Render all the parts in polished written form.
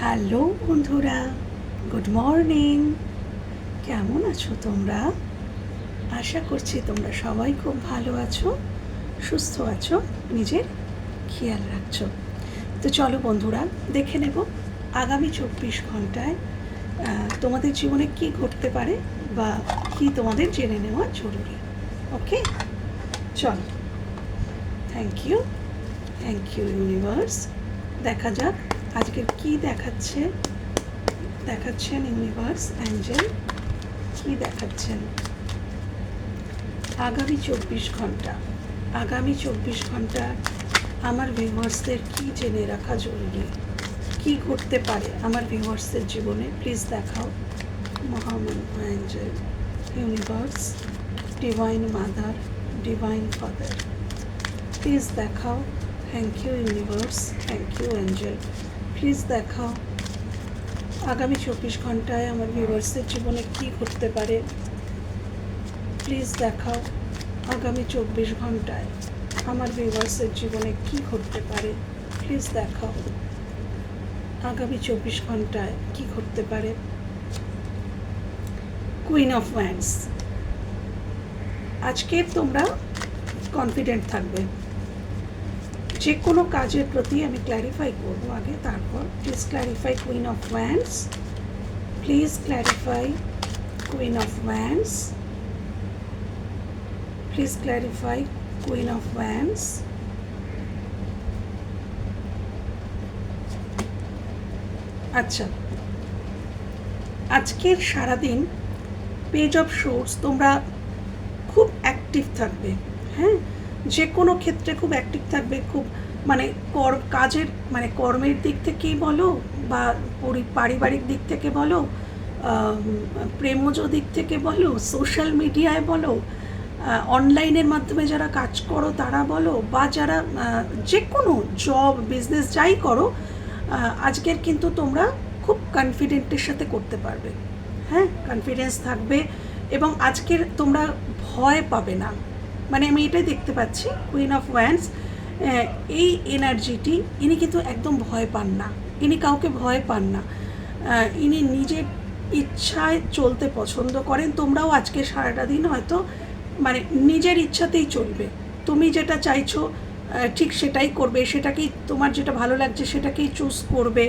Hello বন্ধুরা, good morning. কেমন আছো তোমরা? আশা করছি তোমরা সবাই খুব ভালো আছো, সুস্থ আছো, নিজের খেয়াল রাখছো। তো চলো বন্ধুরা, দেখে নেব আগামী 24 ঘন্টায় তোমাদের জীবনে কি ঘটতে পারে বা কি তোমাদের জেনে নেওয়া জরুরি। ওকে, চলো। Thank you universe. দেখা যাক আজকের কি দেখাচ্ছেন ইউনিভার্স, অ্যাঞ্জেল কি দেখাচ্ছেন আগামী 24 ঘন্টা আমার ভিউয়ার্সদের কি জেনে রাখা জরুরি, কি ঘটতে পারে আমার ভিউয়ার্সদের জীবনে। প্লিজ দেখাও মহামহিম angel, universe, divine mother, divine father, please দেখাও। Thank you universe, thank you angel. Please দেখাও আগামী 24 ঘন্টায় আমার ভিউয়ার্সদের জীবনে কি ঘটতে পারে। প্লিজ দেখাও আগামী 24 ঘন্টায় আমার ভিউয়ার্সের জীবনে কি ঘটতে পারে। প্লিজ দেখাও আগামী 24 ঘন্টায় কি ঘটতে পারে। Queen of wands. আজকে তোমরা কনফিডেন্ট থাকবে, যে কোনো কাজের প্রতি আমি ক্ল্যারিফাই করবো আগে, তারপর please clarify queen of wands, please clarify queen of wands, please clarify queen of wands. আচ্ছা, আজকের সারাদিন পেজ অফ সোর্স তোমরা খুব অ্যাক্টিভ থাকবে। হ্যাঁ, যে কোনো ক্ষেত্রে খুব অ্যাক্টিভ থাকবে, খুব মানে কাজের মানে কর্মের দিক থেকেই বলো বা পারিবারিক দিক থেকে বলো, প্রেমজ দিক থেকে বলো, সোশ্যাল মিডিয়ায় বলো, অনলাইনের মাধ্যমে যারা কাজ করো তারা বলো, বা যারা যে কোনো জব বিজনেস যাই করো, আজকের কিন্তু তোমরা খুব কনফিডেন্টের সাথে করতে পারবে। হ্যাঁ, কনফিডেন্স থাকবে এবং আজকের তোমরা ভয় পাবে না। মানে আমি এটাই দেখতে পাচ্ছি, কুইন অফ ওয়ান্ডস এই এনার্জিটি, ইনি কিন্তু একদম ভয় পান না, ইনি কাউকে ভয় পান না, ইনি নিজের ইচ্ছায় চলতে পছন্দ করেন। তোমরাও আজকে সারাটা দিন হয়তো মানে নিজের ইচ্ছাতেই চলবে, তুমি যেটা চাইছো ঠিক সেটাই করবে, সেটাকেই তোমার যেটা ভালো লাগছে সেটাকেই চুজ করবে।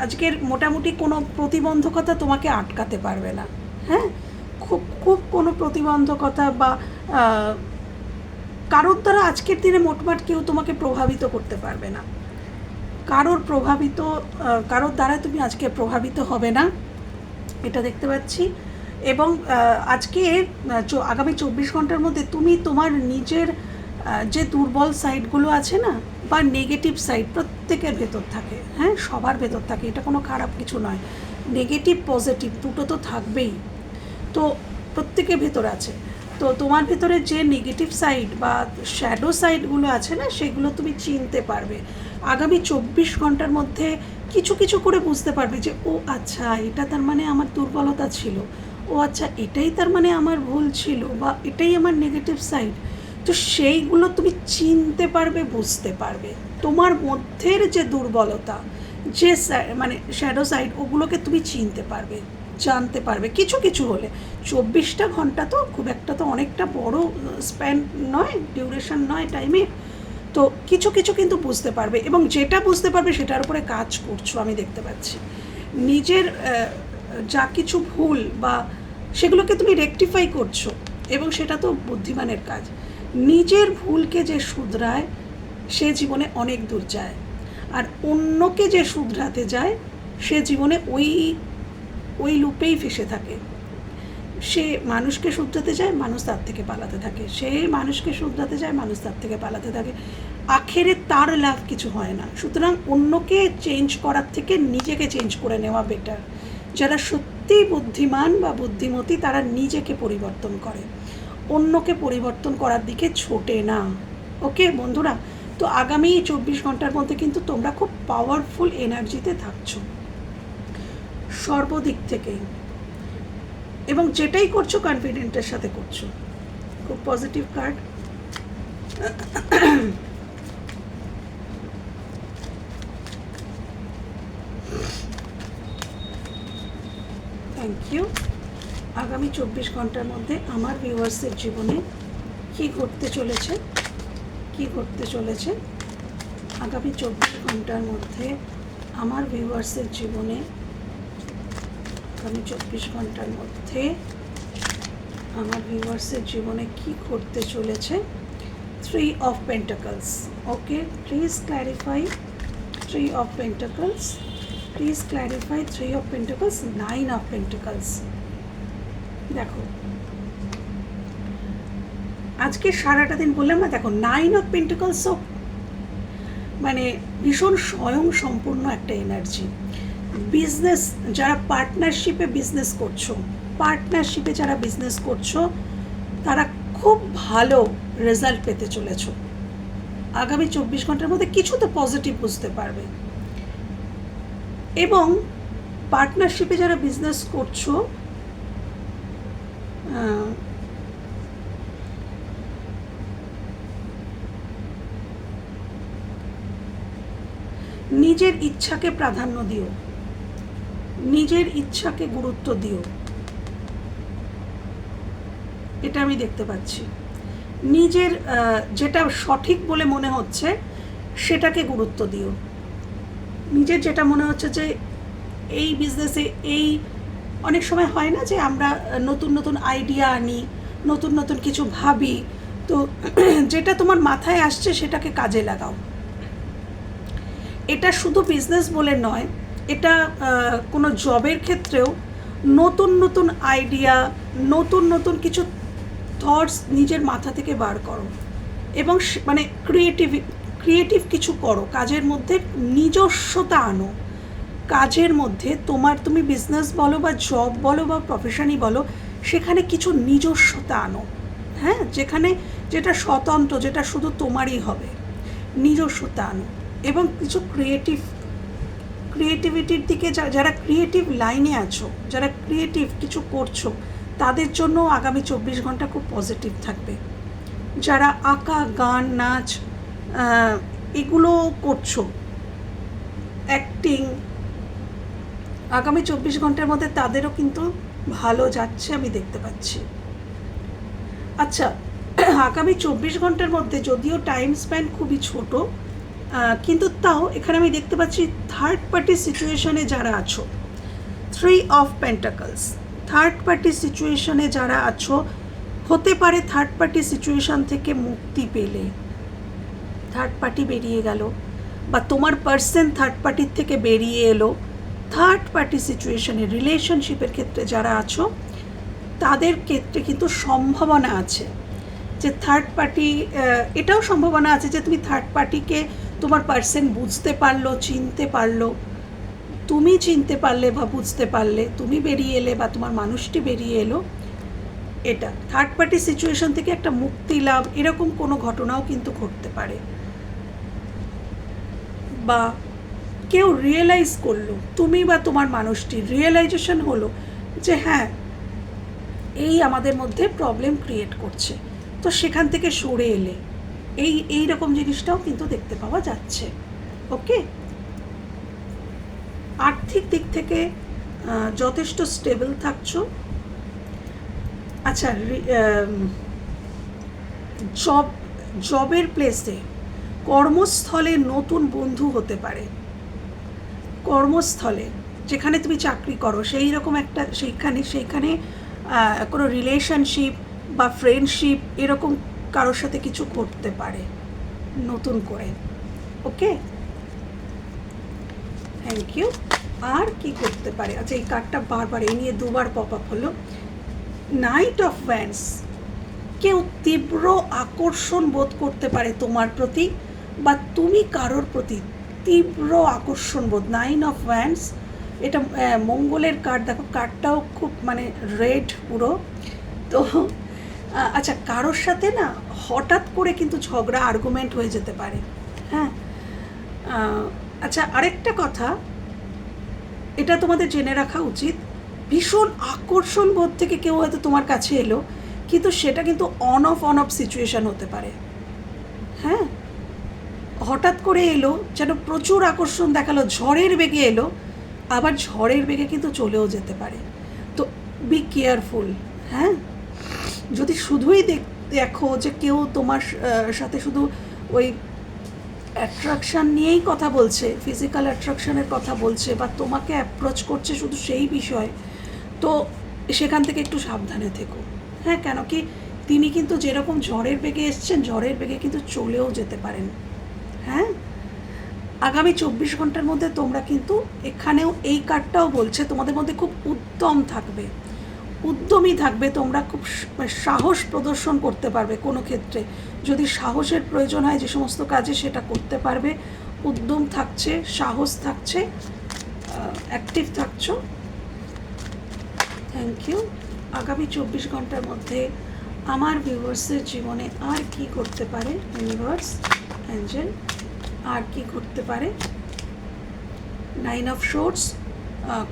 আজকের মোটামুটি কোনো প্রতিবন্ধকতা তোমাকে আটকাতে পারবে না। হ্যাঁ, খুব খুব কোনো প্রতিবন্ধকতা বা কারোর দ্বারা আজকের দিনে মোটমাট কেউ তোমাকে প্রভাবিত করতে পারবে না। কারোর দ্বারা তুমি আজকে প্রভাবিত হবে না, এটা দেখতে পাচ্ছি। এবং আজকে আগামী 24 ঘন্টার মধ্যে তুমি তোমার নিজের যে দুর্বল সাইডগুলো আছে না, বা নেগেটিভ সাইড প্রত্যেকের ভেতর থাকে। হ্যাঁ, সবার ভেতর থাকে, এটা কোনো খারাপ কিছু নয়। নেগেটিভ পজিটিভ দুটো তো থাকবেই, তো প্রত্যেকের ভেতর আছে। তো তোমার ভেতরে যে নেগেটিভ সাইড বা শ্যাডো সাইডগুলো আছে না, সেগুলো তুমি চিনতে পারবে। আগামী 24 ঘন্টার মধ্যে কিছু কিছু করে বুঝতে পারবে যে ও আচ্ছা, এটা তার মানে আমার দুর্বলতা ছিল, ও আচ্ছা এটাই তার মানে আমার ভুল ছিল, বা এটাই আমার নেগেটিভ সাইড। তো সেইগুলো তুমি চিনতে পারবে, বুঝতে পারবে। তোমার মধ্যের যে দুর্বলতা, যে মানে শ্যাডো সাইড, ওগুলোকে তুমি চিনতে পারবে, জানতে পারবে কিছু কিছু হলে। 24 ঘন্টা তো খুব একটা তো অনেকটা বড় স্প্যান নয়, ডিউরেশন নয় টাইমের। তো কিছু কিছু কিন্তু বুঝতে পারবে, এবং যেটা বুঝতে পারবে সেটার উপরে কাজ করছো আমি দেখতে পাচ্ছি। নিজের যা কিছু ভুল বা সেগুলোকে তুমি রেকটিফাই করছো, এবং সেটা তো বুদ্ধিমানের কাজ। নিজের ভুলকে যে শুধরায় সে জীবনে অনেক দূর যায়, আর অন্যকে যে শুধরাতে যায় সে জীবনে ওই লুপেই ফেসে থাকে। সে মানুষকে শুধরাতে যায়, মানুষ তার থেকে পালাতে থাকে, সে মানুষকে শুধরাতে যায়, মানুষ তার থেকে পালাতে থাকে। আখেরে তার লাভ কিছু হয় না। সুতরাং অন্যকে চেঞ্জ করার থেকে নিজেকে চেঞ্জ করে নেওয়া বেটার। যারা সত্যিই বুদ্ধিমান বা বুদ্ধিমতী তারা নিজেকে পরিবর্তন করে, অন্যকে পরিবর্তন করার দিকে ছোটে না। ওকে বন্ধুরা, তো আগামী 24 ঘন্টার মধ্যে কিন্তু তোমরা খুব পাওয়ারফুল এনার্জিতে থাকছো সর্বদিক থেকেই, এবং যেটাই করছো কনফিডেন্টের সাথে করছো। খুব পজিটিভ কার্ড। Thank you. আগামী 24 ঘন্টার মধ্যে আমার ভিউয়ার্সের জীবনে কী ঘটতে চলেছে, কী ঘটতে চলেছে আগামী 24 ঘন্টার মধ্যে আমার ভিউয়ার্সের জীবনে, আগামী 24 ঘন্টার মধ্যে আমার ভিউয়ার্সের জীবনে কী ঘটতে চলেছে। 3 of Pentacles, okay, please clarify 3 of Pentacles, please clarify 3 of Pentacles, 9 of Pentacles। দেখো আজকে সারাটা দিন বললাম না, দেখো 9 of Pentacles মানে ভীষণ স্বয়ং সম্পূর্ণ একটা এনার্জি। বিজনেস, যারা পার্টনারশিপে বিজনেস করছো, পার্টনারশিপে যারা বিজনেস করছো তারা খুব ভালো রেজাল্ট পেতে চলেছো আগামী 24 ঘন্টার মধ্যে। কিছু তো পজিটিভ বুঝতে পারবে। এবং পার্টনারশিপে যারা বিজনেস করছো নিজের ইচ্ছাকে প্রাধান্য দিও, নিজের ইচ্ছাকে গুরুত্ব দিও, এটা আমি দেখতে পাচ্ছি। নিজের যেটা সঠিক বলে মনে হচ্ছে সেটাকে গুরুত্ব দিও। নিজের যেটা মনে হচ্ছে যে এই বিজনেসে, এই অনেক সময় হয় না যে আমরা নতুন নতুন আইডিয়া আনি, নতুন নতুন কিছু ভাবি, তো যেটা তোমার মাথায় আসছে সেটাকে কাজে লাগাও। এটা শুধু বিজনেস বলে নয়, এটা কোনো জবের ক্ষেত্রেও নতুন নতুন আইডিয়া, নতুন নতুন কিছু থটস নিজের মাথা থেকে বার করো এবং মানে ক্রিয়েটিভ কিছু করো, কাজের মধ্যে নিজস্বতা আনো। কাজের মধ্যে তুমি বিজনেস বলো বা জব বলো বা প্রফেশনই বলো, সেখানে কিছু নিজস্বতা আনো। হ্যাঁ, যেটা স্বতন্ত্র, যেটা শুধু তোমারই হবে, নিজস্বতা আনো। এবং কিছু ক্রিয়েটিভিটির দিকে যারা ক্রিয়েটিভ লাইনে আছো, যারা ক্রিয়েটিভ কিছু করছো, তাদের জন্য আগামী 24 ঘন্টা খুব পজিটিভ থাকবে। যারা আঁকা, গান, নাচ এগুলো করছো, অ্যাক্টিং, আগামী 24 ঘন্টার মধ্যে তাদেরও কিন্তু ভালো যাচ্ছে আমি দেখতে পাচ্ছি। আচ্ছা, আগামী 24 ঘন্টার মধ্যে যদিও টাইম স্প্যান খুবই ছোট, কিন্তু তাও এখানে আমি দেখতে পাচ্ছি থার্ড পার্টি সিচুয়েশনে যারা আছো, 3 of Pentacles, থার্ড পার্টি সিচুয়েশনে যারা আছো, হতে পারে থার্ড পার্টি সিচুয়েশন থেকে মুক্তি পেলে, থার্ড পার্টি বেরিয়ে গেল, বা তোমার পার্সন থার্ড পার্টির থেকে বেরিয়ে এলো। থার্ড পার্টি সিচুয়েশনে রিলেশনশিপের ক্ষেত্রে যারা আছো তাদের ক্ষেত্রে কিন্তু সম্ভাবনা আছে যে থার্ড পার্টি, এটাও সম্ভাবনা আছে যে তুমি থার্ড পার্টিকে, তোমার পার্সন বুঝতে পারলো, চিনতে পারলো, তুমি চিনতে পারলে বা বুঝতে পারলে, তুমি বেরিয়ে এলে বা তোমার মানুষটি বেরিয়ে এলো। এটা থার্ড পার্টি সিচুয়েশন থেকে একটা মুক্তি লাভ, এরকম কোনো ঘটনাও কিন্তু ঘটতে পারে। বা কেউ রিয়েলাইজ করলো, তুমি বা তোমার মানুষটি রিয়েলাইজেশন হলো যে হ্যাঁ, এই আমাদের মধ্যে প্রবলেম ক্রিয়েট করছে, তো সেখান থেকে সরে এলে, এই রকম জিনিসটাও কিন্তু দেখতে পাওয়া যাচ্ছে। ওকে, আর্থিক দিক থেকে যথেষ্ট স্টেবল থাকছো। আচ্ছা, জবের প্লেসে, কর্মস্থলে নতুন বন্ধু হতে পারে। কর্মস্থলে যেখানে তুমি চাকরি করো সেই রকম একটা, সেইখানে কোনো রিলেশনশিপ বা ফ্রেন্ডশিপ এরকম কারোর সাথে কিছু করতে পারে নতুন করে। ওকে, থ্যাংক ইউ। আর কি করতে পারে? আচ্ছা, এই কার্ডটা বারবার এই নিয়ে দুবার পপ আপ হলো। নাইট অফ ওয়ান্ডস, কেউ তীব্র আকর্ষণ বোধ করতে পারে তোমার প্রতি, বা তুমি কারোর প্রতি তীব্র আকর্ষণ বোধ। 9 of Wands, এটা মঙ্গলের কার্ড। দেখো কার্ডটাও খুব মানে রেড পুরো। তো আচ্ছা, কারোর সাথে না হঠাৎ করে কিন্তু ঝগড়া, আর্গুমেন্ট হয়ে যেতে পারে। হ্যাঁ, আচ্ছা, আরেকটা কথা এটা তোমাদের জেনে রাখা উচিত, ভীষণ আকর্ষণ বোধ থেকে কেউ হয়তো তোমার কাছে এলো, কিন্তু সেটা কিন্তু অন অফ সিচুয়েশান হতে পারে। হ্যাঁ, হঠাৎ করে এলো, যেন প্রচুর আকর্ষণ দেখালো, ঝড়ের বেগে এলো, আবার ঝড়ের বেগে কিন্তু চলেও যেতে পারে। তো বি কেয়ারফুল। হ্যাঁ, যদি শুধুই দেখো যে কেউ তোমার সাথে শুধু ওই অ্যাট্রাকশান নিয়েই কথা বলছে, ফিজিক্যাল অ্যাট্রাকশানের কথা বলছে, বা তোমাকে অ্যাপ্রোচ করছে শুধু সেই বিষয়, তো সেখান থেকে একটু সাবধানে থেকো। হ্যাঁ, কেন কি তিনি কিন্তু যেরকম ঝড়ের বেগে এসছেন, ঝড়ের বেগে কিন্তু চলেও যেতে পারেন। হ্যাঁ, আগামী 24 ঘন্টার মধ্যে তোমরা কিন্তু, এখানেও এই কার্ডটাও বলছে তোমাদের মধ্যে খুব উদ্যম থাকবে, উদ্যমী থাকবে, তোমরা খুব সাহস প্রদর্শন করতে পারবে কোনো ক্ষেত্রে, যদি সাহসের প্রয়োজন হয় যে সমস্ত কাজে সেটা করতে পারবে। উদ্যম থাকছে, সাহস থাকছে, অ্যাক্টিভ থাকছো। Thank you. আগামী 24 ঘন্টার মধ্যে আমার ভিউয়ার্সের জীবনে আর কি করতে পারে ইউনিভার্স, অ্যাঞ্জেল, আর কি করতে পারে? 9 অফ সোর্ডস।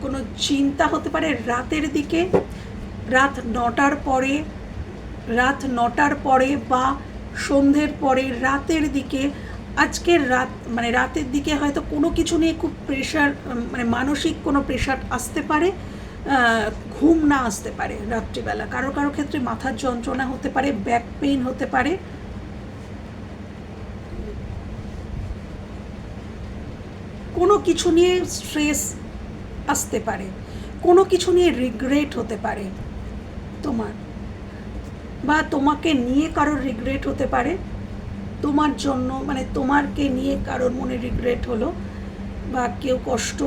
কোনো চিন্তা হতে পারে রাতের দিকে, রাত 9টার পরে, রাত 9টার পরে বা সন্ধ্যের পরে, রাতের দিকে, আজকের রাত মানে রাতের দিকে হয়তো কোনো কিছু নিয়ে খুব প্রেশার, মানে মানসিক কোনো প্রেশার আসতে পারে, ঘুম না আসতে পারে রাত্রিবেলা, কারো কারো ক্ষেত্রে মাথার যন্ত্রণা হতে পারে, ব্যাক পেইন হতে পারে, কোনো কিছু নিয়ে স্ট্রেস আসতে পারে, কোনো কিছু নিয়ে রিগ্রেট হতে পারে তোমার, বা তোমাকে নিয়ে কারোর রিগ্রেট হতে পারে, তোমার জন্য মানে তোমারকে নিয়ে কারোর মনে রিগ্রেট হলো, বা কেউ কষ্ট,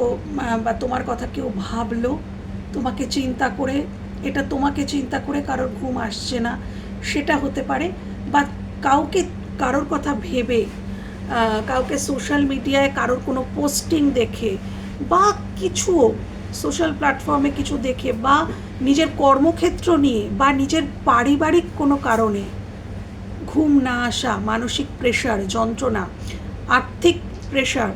বা তোমার কথা কেউ ভাবলো তোমাকে চিন্তা করে, এটা তোমাকে চিন্তা করে কারোর ঘুম আসছে না, সেটা হতে পারে। বা কাউকে, কারোর কথা ভেবে, কাউকে সোশ্যাল মিডিয়ায় কারোর কোনো পোস্টিং দেখে, বা কিছু সোশ্যাল প্ল্যাটফর্মে কিছু দেখে, বা নিজের কর্মক্ষেত্র নিয়ে, বা নিজের পারিবারিক কোনো কারণে ঘুম না আসা, মানসিক প্রেশার, যন্ত্রণা, আর্থিক প্রেশার,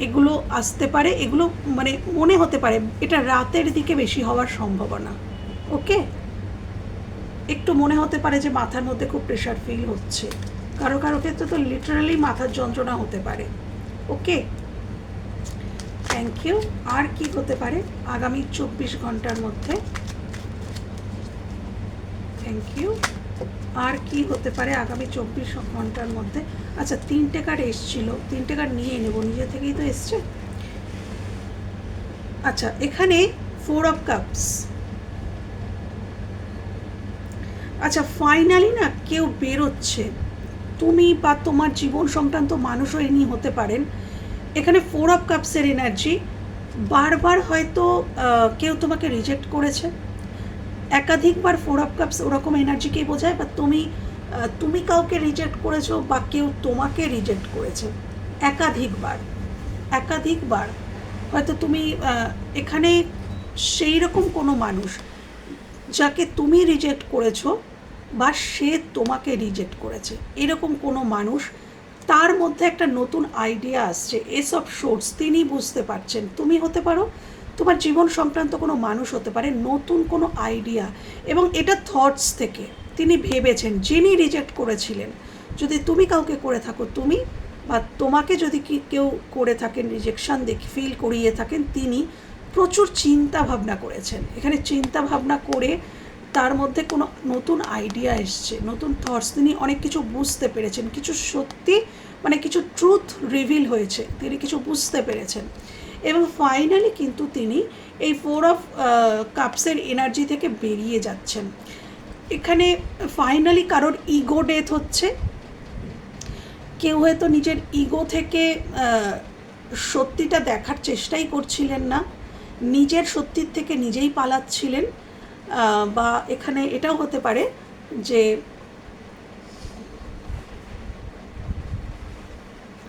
এগুলো আসতে পারে। এগুলো মানে মনে হতে পারে এটা রাতের দিকে বেশি হওয়ার সম্ভাবনা। ওকে, একটু মনে হতে পারে যে মাথার মধ্যে খুব প্রেশার ফিল হচ্ছে, কারো কারো ক্ষেত্রে তো লিটারালি মাথার যন্ত্রণা হতে পারে। ওকে, থ্যাংক ইউ। আর কি হতে পারে আগামী 24 ঘন্টার মধ্যে? Thank you. আর কি হতে পারে আগামী 24 ঘন্টার মধ্যে? আচ্ছা, 3টে কার্ড এসছিল, 3টে কার্ড নিয়ে নেব, নিজে থেকেই তো এসছে। আচ্ছা, এখানে 4 অফ কাপস। আচ্ছা, ফাইনালি না কেউ বেরোচ্ছে, তুমি বা তোমার জীবন সংক্রান্ত মানুষও এ নিয়ে হতে পারেন। এখানে 4 অফ কাপসের এনার্জি, বারবার হয়তো কেউ তোমাকে রিজেক্ট করেছে, একাধিকবার 4 অফ কাপস ওরকম এনার্জিকেই বোঝায়, বা তুমি কাউকে রিজেক্ট করেছো, বা কেউ তোমাকে রিজেক্ট করেছে একাধিকবার, একাধিকবার। হয়তো তুমি এখানে সেই রকম কোনো মানুষ যাকে তুমি রিজেক্ট করেছো, বা সে তোমাকে রিজেক্ট করেছে, এরকম কোনো মানুষ, তার মধ্যে একটা নতুন আইডিয়া আসছে, এস অফ সোর্স, তিনি বুঝতে পারছেন, তুমি হতে পারো, তোমার জীবন সংক্রান্ত কোনো মানুষ হতে পারে, নতুন কোনো আইডিয়া, এবং এটা থটস থেকে তিনি ভেবেছেন, যিনি রিজেক্ট করেছিলেন, যদি তুমি কাউকে করে থাকো, তুমি বা তোমাকে যদি কেউ করে থাকেন, রিজেকশান ফিল করিয়ে থাকেন, তিনি প্রচুর চিন্তা ভাবনা করেছেন। এখানে চিন্তা ভাবনা করে তার মধ্যে কোনো নতুন আইডিয়া এসছে, নতুন থটস, তিনি অনেক কিছু বুঝতে পেরেছেন, কিছু সত্যি মানে কিছু ট্রুথ রিভিল হয়েছে, তিনি কিছু বুঝতে পেরেছেন, এবং ফাইনালি কিন্তু তিনি এই 4 অফ কাপসের এনার্জি থেকে বেরিয়ে যাচ্ছেন। এখানে ফাইনালি কারোর ইগো ডেথ হচ্ছে, কেউ হয়তো নিজের ইগো থেকে সত্যিটা দেখার চেষ্টাই করছিলেন না, নিজের সত্যির থেকে নিজেই পালাচ্ছিলেন, বা এখানে এটাও হতে পারে যে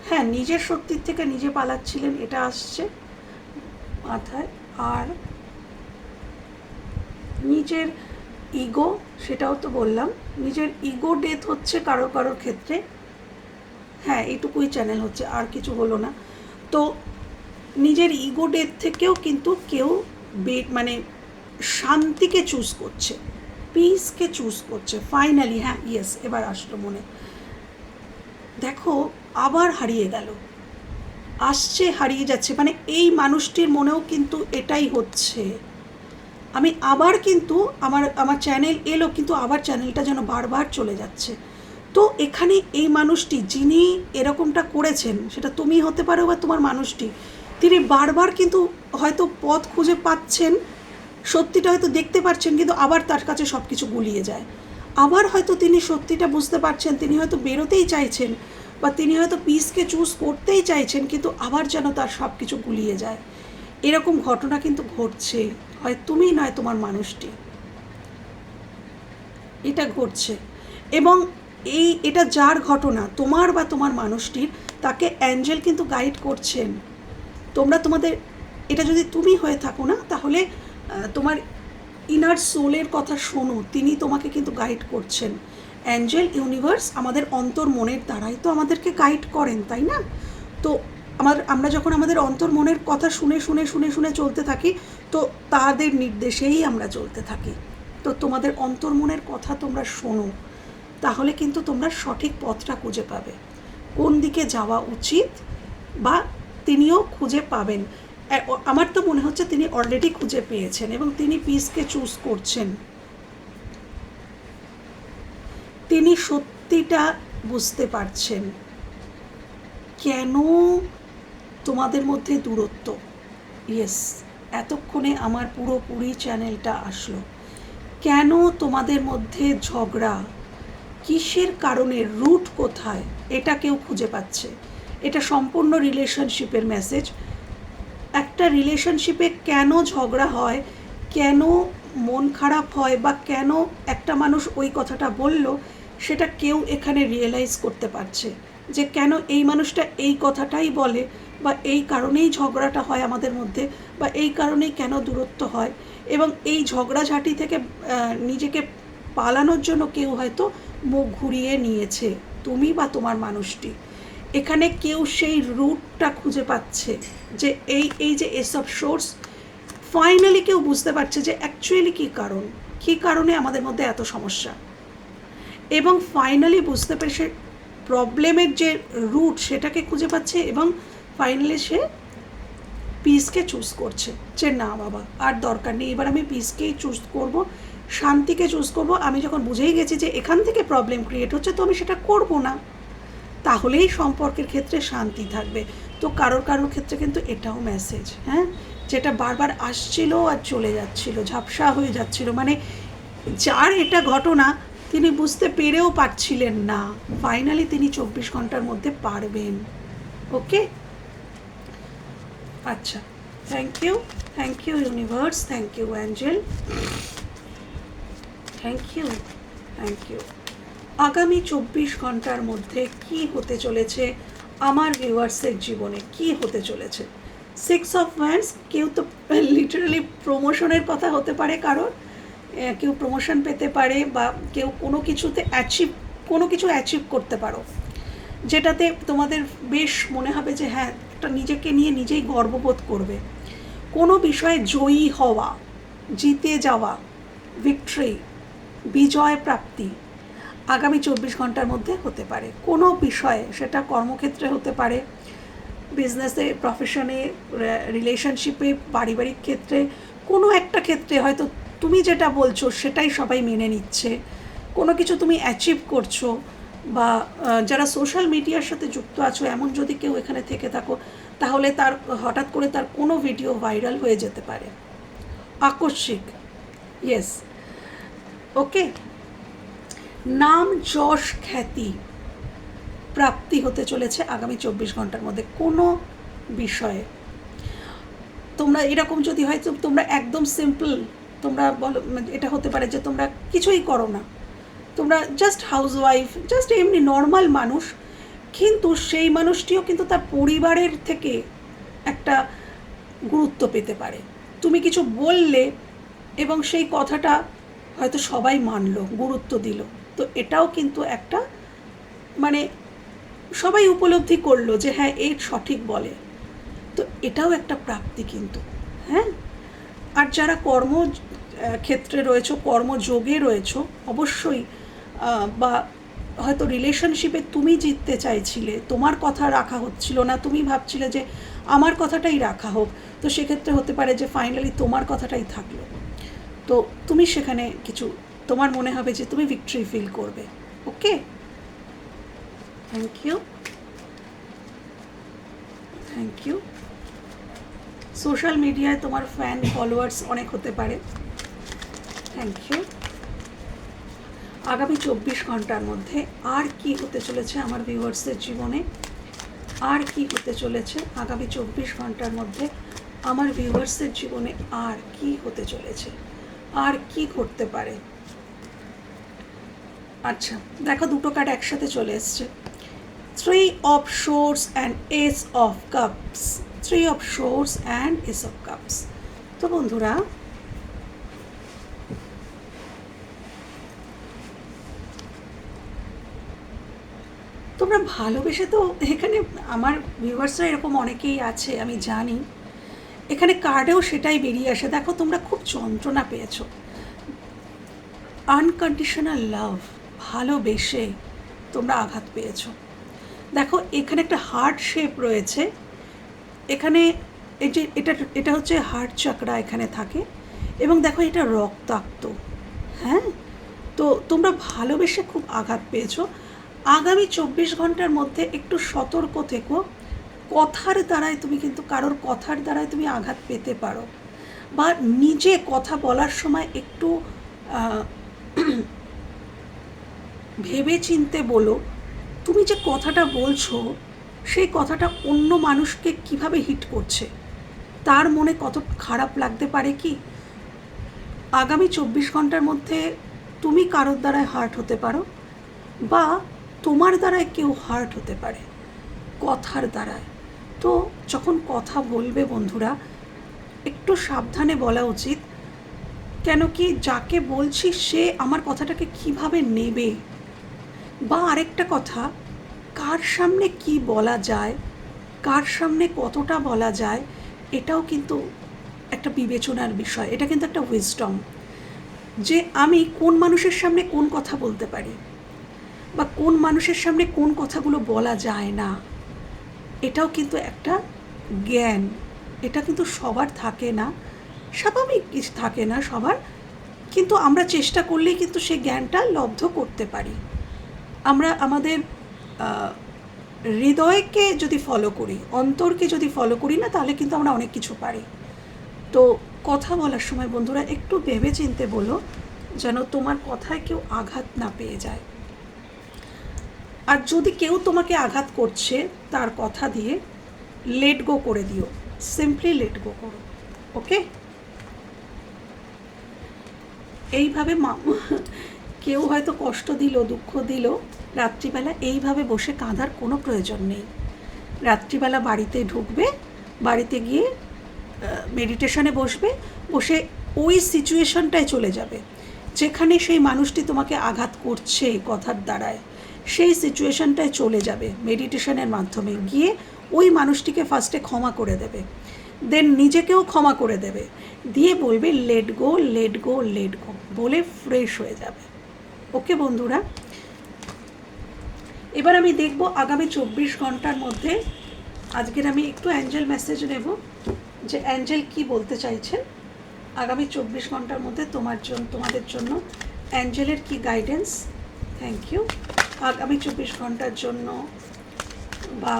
হ্যাঁ, নিজের সত্যির থেকে নিজে পালাচ্ছিলেন, এটা আসছে মাথায়। আর নিজের ইগো, সেটাও তো বললাম, নিজের ইগো ডেথ হচ্ছে কারো কারোর ক্ষেত্রে। হ্যাঁ, এইটুকুই চ্যানেল হচ্ছে, আর কিছু হলো না। তো নিজের ইগো ডেথ থেকেও কিন্তু কেউ মানে শান্তিকে চুজ করছে, পিসকে চুজ করছে ফাইনালি। হ্যাঁ, ইয়েস, এবার আসলো মনে। দেখো, আবার হারিয়ে গেল, আসছে হারিয়ে যাচ্ছে, মানে এই মানুষটির মনেও কিন্তু এটাই হচ্ছে, আমি আবার কিন্তু আমার চ্যানেল এলো, কিন্তু আবার চ্যানেলটা যেন বারবার চলে যাচ্ছে। তো এখানে এই মানুষটি যিনি এরকমটা করেছেন, সেটা তুমি হতে পারো বা তোমার মানুষটি, তিনি বারবার কিন্তু হয়তো পথ খুঁজে পাচ্ছেন, সত্যিটা হয়তো দেখতে পাচ্ছেন, কিন্তু আবার তার কাছে সব কিছু গুলিয়ে যায়। আবার হয়তো তিনি সত্যিটা বুঝতে পারছেন, তিনি হয়তো বেরোতেই চাইছেন, বা তিনি হয়তো পিসকে চুজ করতেই চাইছেন, কিন্তু আবার যেন তার সব কিছু গুলিয়ে যায়। এরকম ঘটনা কিন্তু ঘটছে, হয় তুমি নয় তোমার মানুষটি, এটা ঘটছে। এবং এটা যার ঘটনা, তোমার বা তোমার মানুষটির, তাকে অ্যাঞ্জেল কিন্তু গাইড করছেন। তোমাদের এটা যদি তুমি হয়ে থাকো না, তাহলে তোমার ইনার সোলের কথা শোনো, তিনি তোমাকে কিন্তু গাইড করছেন। অ্যাঞ্জেল, ইউনিভার্স আমাদের অন্তর মনের দ্বারাই তো আমাদেরকে গাইড করেন, তাই না? তো আমরা যখন আমাদের অন্তর মনের কথা শুনে শুনে শুনে শুনে চলতে থাকি, তো তাদের নির্দেশেই আমরা চলতে থাকি। তো তোমাদের অন্তর মনের কথা তোমরা শোনো, তাহলে কিন্তু তোমরা সঠিক পথটা খুঁজে পাবে, কোন দিকে যাওয়া উচিত, বা তিনিও খুঁজে পাবেন। আমার তো মনে হচ্ছে তিনি অলরেডি খুঁজে পেয়েছেন এবং তিনি পিসকে চুজ করছেন। তিনি সত্যিটা বুঝতে পারছেন কেন তোমাদের মধ্যে দূরত্ব। ইয়েস, এতক্ষণে আমার পুরোপুরি চ্যানেলটা আসলো। কেন তোমাদের মধ্যে ঝগড়া, কিসের কারণে, রুট কোথায়, এটা কেউ খুঁজে পাচ্ছে। এটা সম্পূর্ণ রিলেশনশিপের মেসেজ। একটা রিলেশনশিপে কেন ঝগড়া হয়, কেন মন খারাপ হয়, বা কেন একটা মানুষ ওই কথাটা বলল, সেটা কেউ এখানে রিয়েলাইজ করতে পারছে যে কেন এই মানুষটা এই কথাটাই বলে, বা এই কারণেই ঝগড়াটা হয় আমাদের মধ্যে, বা এই কারণেই কেন দূরত্ব হয়। এবং এই ঝগড়াঝাঁটি থেকে নিজেকে পালানোর জন্য কেউ হয়তো মুখ ঘুরিয়ে নিয়েছে, তুমি বা তোমার মানুষটি। এখানে কেউ সেই রুটটা খুঁজে পাচ্ছে, যে এই যে এসব সোর্স, ফাইনালি কেউ বুঝতে পারছে যে অ্যাকচুয়ালি কী কারণে আমাদের মধ্যে এত সমস্যা, এবং ফাইনালি বুঝতে পেরে সে প্রবলেমের যে রুট সেটাকে খুঁজে পাচ্ছে, এবং ফাইনালি সে পিসকে চুজ করছে যে না বাবা আর দরকার নেই, এবার আমি পিসকেই চুজ করব, শান্তিকে চুজ করব। আমি যখন বুঝেই গেছি যে এখান থেকে প্রবলেম ক্রিয়েট হচ্ছে, তো আমি সেটা করব না, তাহলেই সম্পর্কের ক্ষেত্রে শান্তি থাকবে। তো কারোর ক্ষেত্রে কিন্তু এটাও মেসেজ, হ্যাঁ, যেটা বারবার আসছিল আর চলে যাচ্ছিল, ঝাপসা হয়ে যাচ্ছিল, মানে যার এটা ঘটনা তিনি বুঝতে পেরেও পারছিলেন না, ফাইনালি তিনি 24 ঘন্টার মধ্যে পারবেন। ওকে, আচ্ছা, thank you universe, thank you angel, thank you. আগামী 24 ঘন্টার মধ্যে কি হতে চলেছে আমার ভিউয়ার্সের জীবনে, কি হতে চলেছে? 6 অফ ওয়ান্ডস, কেউ তো লিটারালি প্রমোশনের কথা হতে পারে কারোর, কেউ প্রমোশন পেতে পারে, বা কেউ কোনো কিছু অ্যাচিভ করতে পারো, যেটাতে তোমাদের বেশ মনে হবে যে হ্যাঁ, একটা নিজেকে নিয়ে নিজেই গর্ববোধ করবে। কোনো বিষয়ে জয়ী হওয়া, জিতে যাওয়া, ভিক্টরি, বিজয় প্রাপ্তি আগামী 24 ঘন্টার মধ্যে হতে পারে। কোনো বিষয়ে, সেটা কর্মক্ষেত্রে হতে পারে, বিজনেসে, প্রফেশনে, রিলেশনশিপে, পারিবারিক ক্ষেত্রে, কোনো একটা ক্ষেত্রে হয়তো তুমি যেটা বলছো সেটাই সবাই মেনে নিচ্ছে, কোনো কিছু তুমি অ্যাচিভ করছো, বা যারা সোশ্যাল মিডিয়ার সাথে যুক্ত আছো, এমন যদি কেউ এখানে থেকে থাকো, তাহলে তার হঠাৎ করে তার কোনো ভিডিও ভাইরাল হয়ে যেতে পারে। আকস্মিক, ইয়েস, ওকে। নাম, যশ, খ্যাতি প্রাপ্তি হতে চলেছে আগামী 24 ঘন্টার মধ্যে। কোনো বিষয়ে তোমরা এরকম যদি হয়, তোমরা একদম সিম্পল, তোমরা বলো, এটা হতে পারে যে তোমরা কিছুই করো না, তোমরা জাস্ট হাউসওয়াইফ, জাস্ট এমনি নর্মাল মানুষ, কিন্তু সেই মানুষটিও কিন্তু তার পরিবারের থেকে একটা গুরুত্ব পেতে পারে। তুমি কিছু বললে এবং সেই কথাটা হয়তো সবাই মানলো, গুরুত্ব দিল, তো এটাও কিন্তু একটা, মানে সবাই উপলব্ধি করলো যে হ্যাঁ এর সঠিক বলে, তো এটাও একটা প্রাপ্তি কিন্তু, হ্যাঁ। আর যারা ক্ষেত্রে রয়েছো, কর্মযোগে রয়েছো, অবশ্যই, বা হয়তো রিলেশনশিপে তুমি জিততে চাইছিলে, তোমার কথা রাখা হচ্ছিল না, তুমি ভাবছিলে যে আমার কথাটাই রাখা হোক, তো সেক্ষেত্রে হতে পারে যে ফাইনালি তোমার কথাটাই থাকলো। তো তুমি সেখানে কিছু তোমার মনে হবে যে তুমি ভিক্টরি ফিল করবে। Okay, thank you, thank you. Social মিডিয়ায় তোমার ফ্যান ফলোয়ার্স অনেক হতে পারে। Thank you. আগামী 24 ঘন্টার মধ্যে আর কি হতে চলেছে আমার ভিউয়ার্সের জীবনে, আর কি হতে চলেছে আগামী 24 ঘন্টার মধ্যে আমার ভিউয়ার্সের জীবনে, আর কি হতে চলেছে, আর কি ঘটতে পারে। আচ্ছা দেখো, দুটো কার্ড একসাথে চলে এসছে, 3 of Swords and Ace of Cups, 3 of Swords and Ace of Cups। তো বন্ধুরা, তোমরা ভালোবেসে, তো এখানে আমার ভিউয়ার্সরা এরকম অনেকেই আছে আমি জানি, এখানে কার্ডেও সেটাই বেরিয়ে আসে। দেখো তোমরা খুব যন্ত্রণা পেয়েছো, আনকন্ডিশনাল লাভ, ভালোবেসে তোমরা আঘাত পেয়েছো। দেখো এখানে একটা হার্ট শেপ রয়েছে, এখানে এই যে এটা হচ্ছে হার্ট চাকরা এখানে থাকে, এবং দেখো এটা রক্তাক্ত। হ্যাঁ, তো তোমরা ভালোবেসে খুব আঘাত পেয়েছো। আগামী 24 ঘন্টার মধ্যে একটু সতর্ক থেকো, কথার দ্বারাই তুমি কিন্তু কারোর কথার দ্বারাই তুমি আঘাত পেতে পারো, বা নিজে কথা বলার সময় একটু ভেবে চিনতে বলো। তুমি যে কথাটা বলছো সেই কথাটা অন্য মানুষকে কিভাবে হিট করছে, তার মনে কত খারাপ লাগতে পারে কি। আগামী 24 ঘন্টার মধ্যে তুমি কারোর দ্বারায় হার্ট হতে পারো, বা তোমার দ্বারায় কেউ হার্ট হতে পারে কথার দ্বারায়। তো যখন কথা বলবে বন্ধুরা, একটু সাবধানে বলা উচিত, কেন কি যাকে বলছি সে আমার কথাটাকে কিভাবে নেবে, বা আরেকটা কথা, কার সামনে কি বলা যায়, কার সামনে কতটা বলা যায়, এটাও কিন্তু একটা বিবেচনার বিষয়। এটা কিন্তু একটা উইজডম, যে আমি কোন মানুষের সামনে কোন কথা বলতে পারি, বা কোন মানুষের সামনে কোন কথাগুলো বলা যায় না, এটাও কিন্তু একটা জ্ঞান। এটা কিন্তু সবার থাকে না, স্বাভাবিক কিছু থাকে না সবার, কিন্তু আমরা চেষ্টা করলেই কিন্তু সেই জ্ঞানটা লব্ধ করতে পারি। আমরা আমাদের হৃদয়কে যদি ফলো করি, অন্তরকে যদি ফলো করি না, তাহলে কিন্তু আমরা অনেক কিছু পারি। তো কথা বলার সময় বন্ধুরা একটু ভেবে চিনতে বলো, যেন তোমার কথায় কেউ আঘাত না পেয়ে যায়। আর যদি কেউ তোমাকে আঘাত করছে, তার কথা দিয়ে লেট গো করে দিও, সিম্পলি লেট গো করো। ওকে, এইভাবে কেউ হয়তো কষ্ট দিল, দুঃখ দিল, রাত্রিবেলা এইভাবে বসে কাঁদার কোনো প্রয়োজন নেই। রাত্রিবেলা বাড়িতে ঢুকবে, বাড়িতে গিয়ে মেডিটেশনে বসবে, বসে ওই সিচুয়েশনটায় চলে যাবে যেখানে সেই মানুষটি তোমাকে আঘাত করছে কথার দ্বারায়, সেই সিচুয়েশনটায় চলে যাবে মেডিটেশনের মাধ্যমে, গিয়ে ওই মানুষটিকে ফার্স্টে ক্ষমা করে দেবে, দেন নিজেকেও ক্ষমা করে দেবে, দিয়ে বলবে let go, let go, let go, বলে ফ্রেশ হয়ে যাবে। ওকে বন্ধুরা, এবার আমি দেখব আগামী 24 ঘন্টার মধ্যে, আজকের আমি একটু অ্যাঞ্জেল মেসেজ নেব, যে অ্যাঞ্জেল কি বলতে চাইছেন আগামী 24 ঘন্টার মধ্যে তোমাদের জন্য অ্যাঞ্জেলের কি গাইডেন্স। Thank you. আগামী 24 ঘন্টার জন্য, বা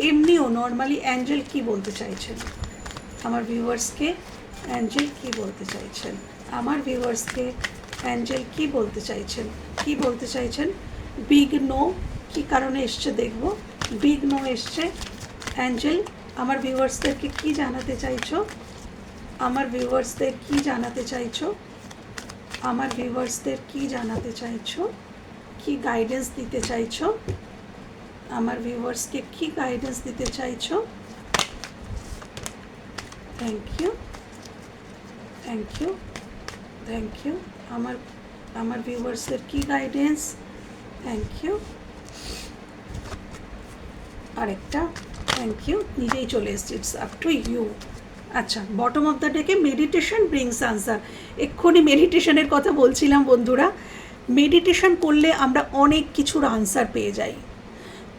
এমনিও নর্মালি অ্যাঞ্জেল কি বলতে চাইছেন আমার ভিউয়ার্সকে, অ্যাঞ্জেল কি বলতে চাইছেন আমার ভিউয়ার্সকে, অ্যাঞ্জেল কি বলতে চাইছেন, কি বলতে চাইছেন। বিগ নো, কী কারণে এসছে দেখব। বিগ নো এসছে। অ্যাঞ্জেল আমার ভিউয়ার্সদেরকে কি জানাতে চাইছো, আমার ভিউয়ার্সদের কি জানাতে চাইছো, আমার ভিউয়ার্সদের কি জানাতে চাইছো, কি গাইডেন্স দিতে চাইছো, আমার ভিউয়ার্সকে কি গাইডেন্স দিতে চাইছো। Thank you, thank you, thank you. আমার ভিউয়ার্সদের কি গাইডেন্স। Thank you. আরেকটা থ্যাংক ইউ, নিজেই চলে এসছে, ইটস আপ টু ইউ। আচ্ছা, bottom of the deck meditation brings answer. এক্ষুনি মেডিটেশনের কথা বলছিলাম বন্ধুরা, মেডিটেশন করলে আমরা অনেক কিছুর আনসার পেয়ে যাই।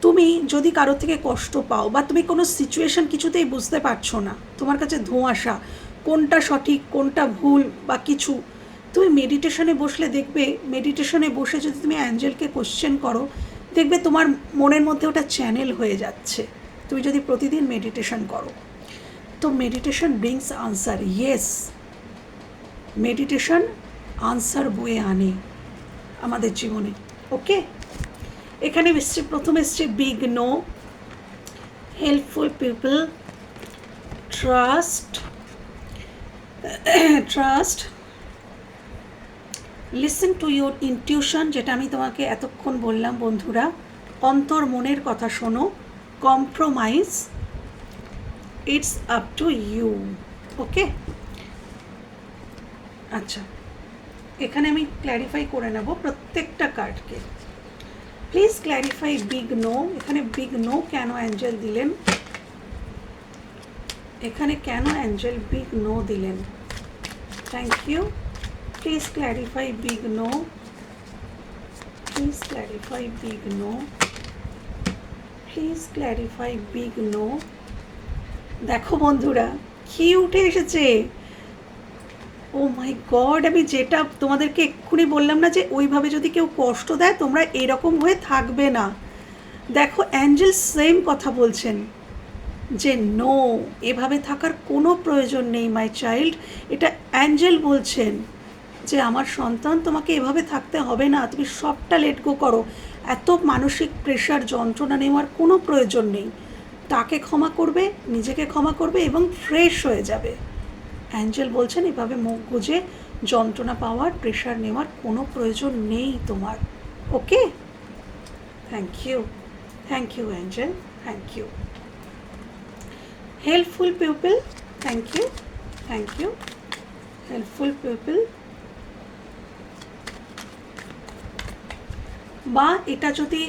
তুমি যদি কারোর থেকে কষ্ট পাও, বা তুমি কোনো সিচুয়েশন কিছুতেই বুঝতে পারছো না, তোমার কাছে ধোঁয়াশা, কোনটা সঠিক কোনটা ভুল বা কিছু, তুমি মেডিটেশনে বসলে দেখবে, মেডিটেশনে বসে যদি তুমি অ্যাঞ্জেলকে কোশ্চেন করো, দেখবে তোমার মনের মধ্যে ওটা চ্যানেল হয়ে যাচ্ছে, তুমি যদি প্রতিদিন মেডিটেশন করো। তো meditation brings answer, yes, meditation answer বয়ে আনে আমাদের জীবনে। ওকে, এখানে এসছে, প্রথম এসছে big no, helpful people, trust, trust, listen to your intuition, যেটা আমি তোমাকে এতক্ষণ বললাম বন্ধুরা, অন্তর মনের কথা শোনো, compromise, it's up to you. Okay, আচ্ছা, এখানে আমি ক্ল্যারিফাই করে নেব প্রত্যেকটা কার্ডকে। প্লিজ ক্ল্যারিফাই বিগ নো, এখানে বিগ নো কেন অ্যাঞ্জেল দিলেন, এখানে কেন অ্যাঞ্জেল বিগ নো দিলেন? Thank you. Please clarify big no, please clarify big no, please clarify big no. দেখো বন্ধুরা কি উঠে এসেছে, ও মাই গড, আমি যেটা তোমাদেরকে এক্ষুনি বললাম না যে ওইভাবে যদি কেউ কষ্ট দেয় তোমরা এরকম হয়ে থাকবে না। দেখো অ্যাঞ্জেল সেম কথা বলছেন যে নো, এভাবে থাকার কোনো প্রয়োজন নেই মাই চাইল্ড। এটা অ্যাঞ্জেল বলছেন যে আমার সন্তান, তোমাকে এভাবে থাকতে হবে না, তুমি সবটা লেট গো করো, এত মানসিক প্রেশার যন্ত্রণা নেওয়ার কোনো প্রয়োজন নেই। তাকে ক্ষমা করবে, নিজেকে ক্ষমা করবে এবং ফ্রেশ হয়ে যাবে। অ্যাঞ্জেল বলছেন এভাবে মুখ গুজে যন্ত্রণা পাওয়ার, প্রেশার নেওয়ার কোনো প্রয়োজন নেই তোমার। Okay, thank you, thank you angel, thank you. Helpful people, thank you, thank you, helpful people. বা এটা যদি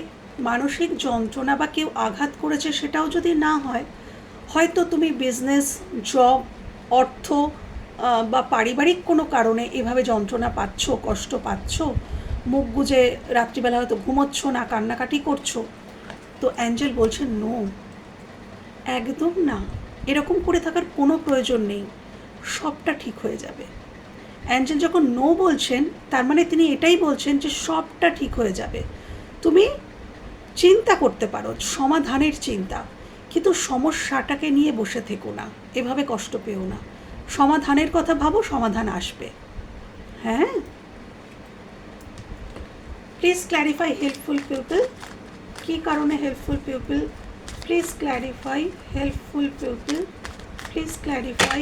মানসিক যন্ত্রণা বা কেউ আঘাত করেছে সেটাও যদি না হয়, হয়তো তুমি বিজনেস, জব, অর্থ বা পারিবারিক কোনো কারণে এভাবে যন্ত্রণা পাচ্ছ, কষ্ট পাচ্ছ, মুখ গুজে রাত্রিবেলা হয়তো ঘুমোচ্ছ না, কান্নাকাটি করছো, তো অ্যাঞ্জেল বলছেন নো, একদম না, এরকম করে থাকার কোনো প্রয়োজন নেই, সবটা ঠিক হয়ে যাবে। অ্যাঞ্জেল যখন নো বলছেন তার মানে তিনি এটাই বলছেন যে সবটা ঠিক হয়ে যাবে। তুমি চিন্তা করতে পারো, সমাধানের চিন্তা, কিন্তু সমস্যাটাকে নিয়ে বসে থেকো না, এভাবে কষ্ট পেও না, সমাধানের কথা ভাবো, সমাধান আসবে। হ্যাঁ, প্লিজ ক্ল্যারিফাই হেল্পফুল পিপল, কী কারণে helpful people, please clarify helpful people, please clarify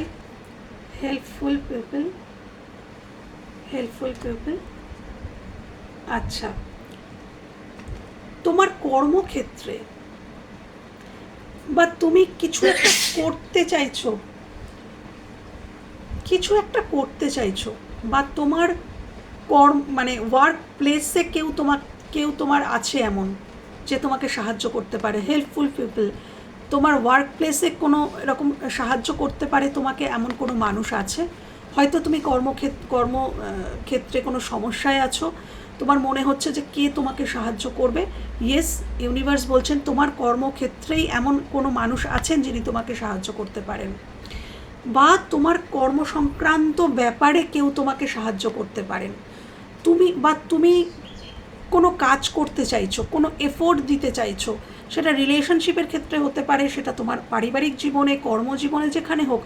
helpful people, helpful people. আচ্ছা, তোমার কর্মক্ষেত্রে বা তুমি কিছু একটা করতে চাইছো, কিছু একটা করতে চাইছো, বা তোমার মানে ওয়ার্ক প্লেসে কেউ তোমার আছে এমন যে তোমাকে সাহায্য করতে পারে, হেল্পফুল পিপল। তোমার ওয়ার্ক প্লেসে কোনো এরকম সাহায্য করতে পারে তোমাকে এমন কোনো মানুষ আছে। হয়তো তুমি কর্মক্ষেত্রে কোনো সমস্যায় আছো, তোমার মনে হচ্ছে যে কে তোমাকে সাহায্য করবে। ইয়েস, ইউনিভার্স বলছেন তোমার কর্মক্ষেত্রেই এমন কোনো মানুষ আছেন যিনি তোমাকে সাহায্য করতে পারেন, বা তোমার কর্মসংক্রান্ত ব্যাপারে কেউ তোমাকে সাহায্য করতে পারেন। তুমি কোনো কাজ করতে চাইছো, কোনো এফোর্ট দিতে চাইছো, সেটা রিলেশনশিপের ক্ষেত্রে হতে পারে, সেটা তোমার পারিবারিক জীবনে, কর্মজীবনে, যেখানে হোক,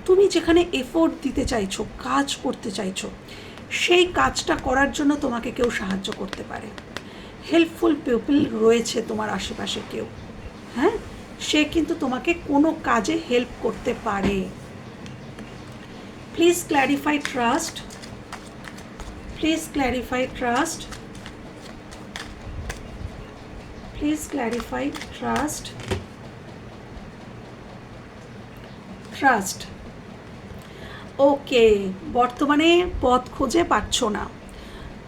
তুমি যেখানে এফোর্ট দিতে চাইছো, কাজ করতে চাইছো, সেই কাজটা করার জন্য তোমাকে কেউ সাহায্য করতে পারে। হেল্পফুল পিপল রয়েছে তোমার আশেপাশে কেউ, হ্যাঁ, সে কিন্তু তোমাকে কোনো কাজে হেল্প করতে পারে। Please clarify trust, please clarify trust, please clarify trust, trust. Okay, বর্তমানে পথ খুঁজে পাচ্ছ না,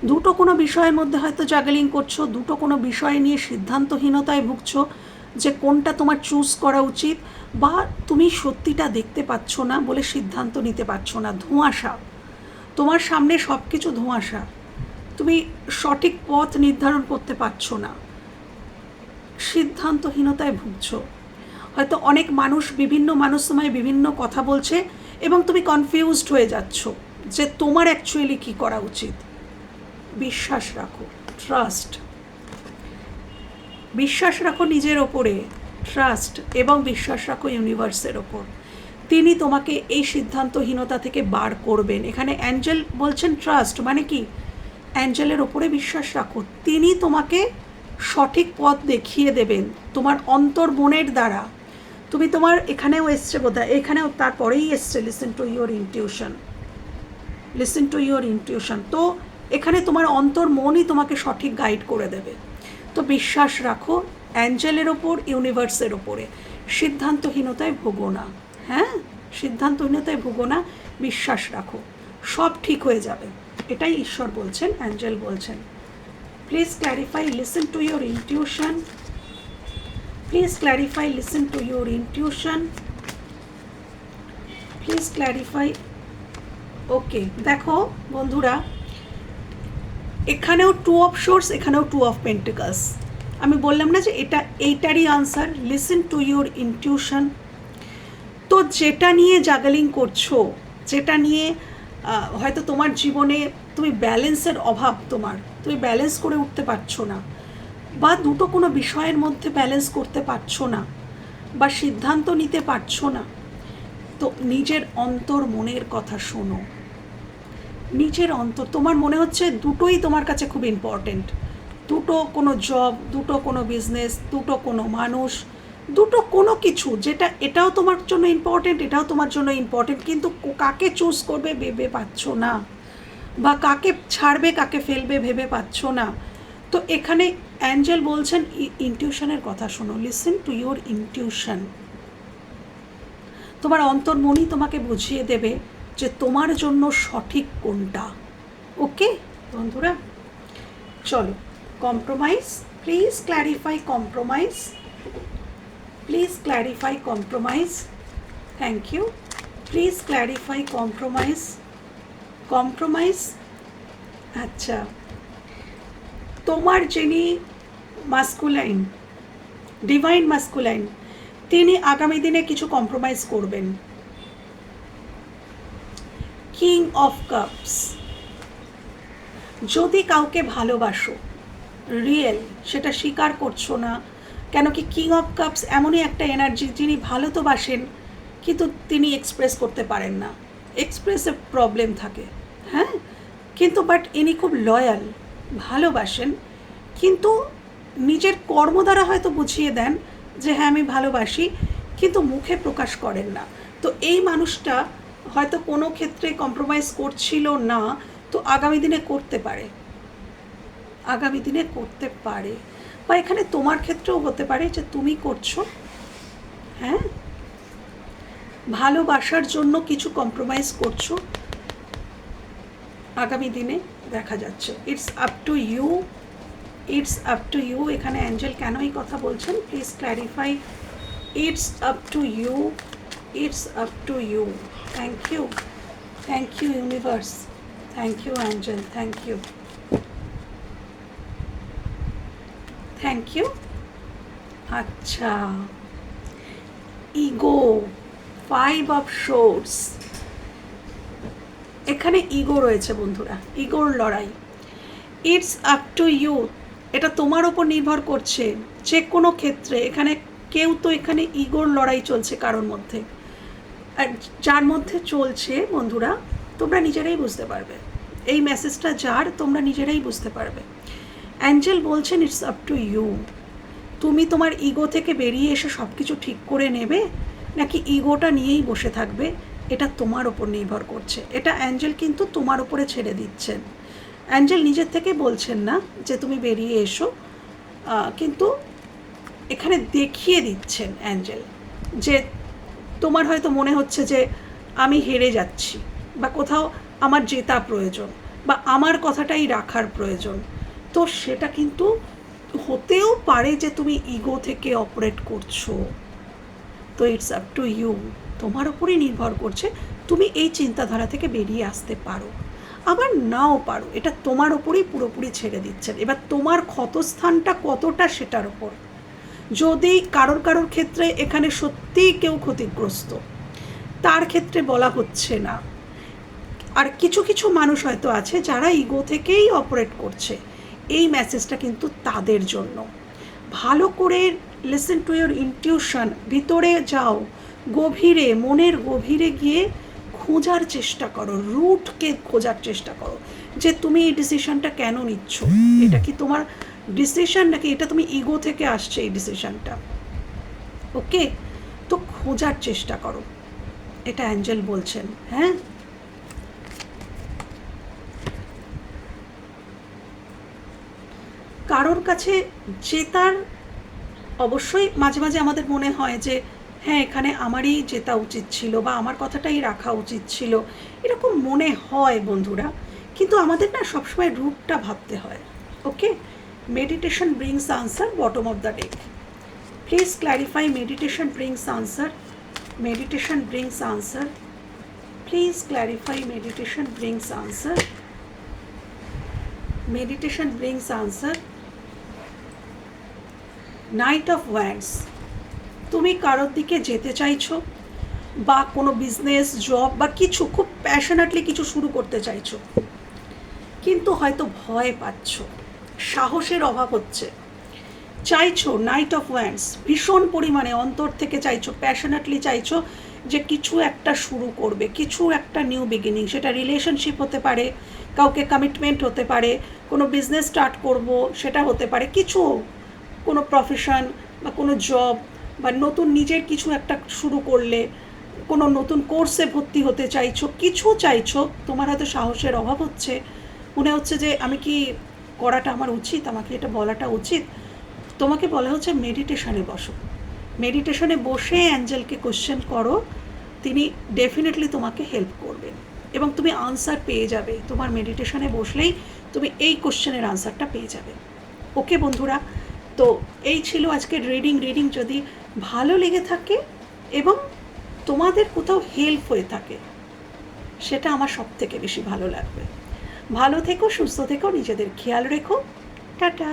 দুটো কোনো বিষয়ের মধ্যে হয়তো জাগলিং করছো, দুটো কোনো বিষয় নিয়ে সিদ্ধান্তহীনতায় ভুগছো যে কোনটা তোমার চুজ করা উচিত, বা তুমি সত্যিটা দেখতে পাচ্ছ না বলে সিদ্ধান্ত নিতে পারছো না। ধোঁয়াশা, তোমার সামনে সব কিছু ধোঁয়াশা, তুমি সঠিক পথ নির্ধারণ করতে পারছো না, সিদ্ধান্তহীনতায় ভুগছো। হয়তো অনেক মানুষ, বিভিন্ন মানুষ তোমায় বিভিন্ন কথা বলছে এবং তুমি কনফিউজড হয়ে যাচ্ছ যে তোমার অ্যাকচুয়ালি কী করা উচিত। বিশ্বাস রাখো, ট্রাস্ট, বিশ্বাস রাখো নিজের ওপরে, ট্রাস্ট এবং বিশ্বাস রাখো ইউনিভার্সের ওপর। তিনি তোমাকে এই সিদ্ধান্তহীনতা থেকে বার করবেন। এখানে অ্যাঞ্জেল বলছেন ট্রাস্ট মানে কি, অ্যাঞ্জেলের ওপরে বিশ্বাস রাখো, তিনি তোমাকে সঠিক পথ দেখিয়ে দেবেন তোমার অন্তর্মনের দ্বারা। তুমি তোমার এখানেও এসছে বোধহয়, এখানেও তারপরেই এসছে listen to your intuition, listen to your intuition. তো এখানে তোমার অন্তর্মনই তোমাকে সঠিক গাইড করে দেবে। তো বিশ্বাস রাখো অ্যাঞ্জেলের ওপর, ইউনিভার্সের ওপরে। সিদ্ধান্তহীনতায় ভোগো না, হ্যাঁ, সিদ্ধান্তহীনতায় ভোগো না, বিশ্বাস রাখো, সব ঠিক হয়ে যাবে। এটাই ঈশ্বর বলছেন, অ্যাঞ্জেল বলছেন। Please clarify, listen to your intuition, please clarify, listen to your intuition, please clarify. Okay, দেখো বন্ধুরা, এখানেও 2 অফ সোর্স, এখানেও 2 অফ পেন্টিকলস। আমি বললাম না যে এইটারই answer, listen to your intuition. তো যেটা নিয়ে জাগলিং করছো, যেটা নিয়ে হয়তো তোমার জীবনে তুমি ব্যালেন্সের অভাব, তুমি ব্যালেন্স করে উঠতে পারছো না, বা দুটো কোনো বিষয়ের মধ্যে ব্যালেন্স করতে পারছো না, বা সিদ্ধান্ত নিতে পারছো না, তো নিজের অন্তর মনের কথা শোনো। নিজের অন্তর, তোমার মনে হচ্ছে দুটোই তোমার কাছে খুব ইম্পর্টেন্ট, দুটো কোনো জব, দুটো কোনো বিজনেস, দুটো কোনো মানুষ, দুটো কোনো কিছু, যেটা এটাও তোমার জন্য ইম্পর্টেন্ট, এটাও তোমার জন্য ইম্পর্টেন্ট, কিন্তু কাকে চুজ করবে ভেবে পাচ্ছ না, বা কাকে ছাড়বে কাকে ফেলবে ভেবে পাচ্ছ না। তো এখানে অ্যাঞ্জেল বলছেন ইনটিউশনের কথা শোনো, লিসেন টু ইউর ইনটিউশন। তোমার অন্তর্মনই তোমাকে বুঝিয়ে দেবে যে তোমার জন্য সঠিক কোনটা। ওকে বন্ধুরা, চলো compromise, please clarify compromise, please clarify compromise, thank you, please clarify compromise, compromise. আচ্ছা, তোমার যিনি মাস্কুলাইন, ডিভাইন মাস্কুলাইন, তিনি আগামী দিনে কিছু কম্প্রোমাইজ করবেন। কিং অফ কাপস, যদি কাউকে ভালোবাসো রিয়েল, সেটা স্বীকার করছো না, কেন কি কিং অফ কাপস এমনই একটা এনার্জি, যিনি ভালো তো বাসেন কিন্তু তিনি এক্সপ্রেস করতে পারেন না, এক্সপ্রেসে প্রবলেম থাকে, হ্যাঁ, কিন্তু বাট ইনি খুব লয়াল, ভালোবাসেন, কিন্তু নিজের কর্ম দ্বারা হয়তো বুঝিয়ে দেন যে হ্যাঁ আমি ভালোবাসি, কিন্তু মুখে প্রকাশ করেন না। তো এই মানুষটা হয়তো কোনো ক্ষেত্রে কম্প্রোমাইজ করছিল না, তো আগামী দিনে করতে পারে, আগামী দিনে করতে পারে, বা এখানে তোমার ক্ষেত্রেও হতে পারে যে তুমি করছো, হ্যাঁ, ভালোবাসার জন্য কিছু কম্প্রোমাইজ করছো, আগামী দিনে দেখা যাচ্ছে। It's up to you, it's up to you. এখানে অ্যাঞ্জেল কেন এই কথা বলছেন, please clarify. It's up to you, it's up to you. Thank you, thank you universe, thank you angel, thank you, thank you. আচ্ছা, ego, 5 of source, এখানে ego রয়েছে বন্ধুরা, ইগোর লড়াই। ইটস আপ টু ইউ, এটা তোমার ওপর নির্ভর করছে যে কোনো ক্ষেত্রে। এখানে কেউ তো, এখানে ইগোর লড়াই চলছে কারোর মধ্যে, আর যার মধ্যে চলছে বন্ধুরা তোমরা নিজেরাই বুঝতে পারবে, এই মেসেজটা যার তোমরা নিজেরাই বুঝতে পারবে। অ্যাঞ্জেল বলছেন ইটস আপ টু ইউ, তুমি তোমার ইগো থেকে বেরিয়ে এসে সব কিছু ঠিক করে নেবে, নাকি ইগোটা নিয়েই বসে থাকবে, এটা তোমার ওপর নির্ভর করছে। এটা অ্যাঞ্জেল কিন্তু তোমার ওপরে ছেড়ে দিচ্ছেন। অ্যাঞ্জেল নিজের থেকে বলছেন না যে তুমি বেরিয়ে এসো, কিন্তু এখানে দেখিয়ে দিচ্ছেন অ্যাঞ্জেল যে তোমার হয়তো মনে হচ্ছে যে আমি হেরে যাচ্ছি, বা কোথাও আমার জেতা প্রয়োজন, বা আমার কথাটাই রাখার প্রয়োজন। তো সেটা কিন্তু হতেও পারে যে তুমি ইগো থেকে অপারেট করছো। তো ইটস আপ টু ইউ, তোমার ওপরই নির্ভর করছে, তুমি এই চিন্তাধারা থেকে বেরিয়ে আসতে পারো, আবার নাও পারো, এটা তোমার ওপরেই পুরোপুরি ছেড়ে দিচ্ছেন। এবার তোমার ক্ষতস্থানটা কতটা সেটার ওপর। যদি কারোর ক্ষেত্রে এখানে সত্যিই কেউ ক্ষতিগ্রস্ত, তার ক্ষেত্রে বলা হচ্ছে না, আর কিছু কিছু মানুষ হয়তো আছে যারা ইগো থেকেই অপারেট করছে, এই মেসেজটা কিন্তু তাদের জন্য। ভালো করে লিসেন টু ইয়োর ইনটিউশন, ভিতরে যাও, গভীরে, মনের গভীরে গিয়ে খোঁজার চেষ্টা করো, রুটকে খোঁজার চেষ্টা করো যে তুমি এই ডিসিশনটা কেন নিচ্ছ, এটা কি তোমার ডিসিশন নাকি এটা তুমি ইগো থেকে আসছে এই ডিসিশনটা। ওকে, তো খোঁজার চেষ্টা করো, এটা অ্যাঞ্জেল বলছেন। হ্যাঁ, কারোর কাছে জেতার অবশ্যই মাঝে মাঝে আমাদের মনে হয় যে হ্যাঁ এখানে আমারই জেতা উচিত ছিল বা আমার কথাটাই রাখা উচিত ছিল, এরকম মনে হয় বন্ধুরা। কিন্তু আমাদের না সবসময় রুটটা ভাবতে হয়। Okay, meditation brings answer, bottom of the deck. Please clarify meditation brings answer, meditation brings answer, please clarify meditation brings answer, meditation brings answer. Knight of wands, তুমি কারোর দিকে যেতে চাইছো বা কোনো বিজনেস, জব বা কিছু খুব প্যাশনেটলি কিছু শুরু করতে চাইছো, কিন্তু হয়তো ভয় পাচ্ছ, সাহসের অভাব হচ্ছে। চাইছো, নাইট অফ ওয়ান্ডস, ভীষণ পরিমাণে অন্তর থেকে চাইছো, প্যাশনেটলি চাইছো যে কিছু একটা শুরু করবে, কিছু একটা নিউ বিগিনিং, সেটা রিলেশনশিপ হতে পারে, কাউকে কমিটমেন্ট হতে পারে, কোনো বিজনেস স্টার্ট করব সেটা হতে পারে, কিছু কোনো প্রফেশন বা কোনো জব বা নতুন নিজের কিছু একটা শুরু করলে, কোনো নতুন কোর্সে ভর্তি হতে চাইছো, কিছু চাইছো, তোমার হয়তো সাহসের অভাব হচ্ছে, মনে হচ্ছে যে আমি কি করাটা আমার উচিত, আমাকে এটা বলাটা উচিত। তোমাকে বলা হচ্ছে মেডিটেশনে বসো, মেডিটেশনে বসে অ্যাঞ্জেলকে কোশ্চেন করো, তিনি ডেফিনেটলি তোমাকে হেল্প করবেন এবং তুমি আনসার পেয়ে যাবে। তোমার মেডিটেশনে বসলেই তুমি এই কোশ্চেনের আনসারটা পেয়ে যাবে। ওকে বন্ধুরা, তো এই ছিল আজকের রিডিং যদি ভালো লেগে থাকে এবং তোমাদের কোথাও হেল্প হয়ে থাকে, সেটা আমার সব থেকে বেশি ভালো লাগবে। ভালো থেকো, সুস্থ থেকো, নিজেদের খেয়াল রেখো, টাটা।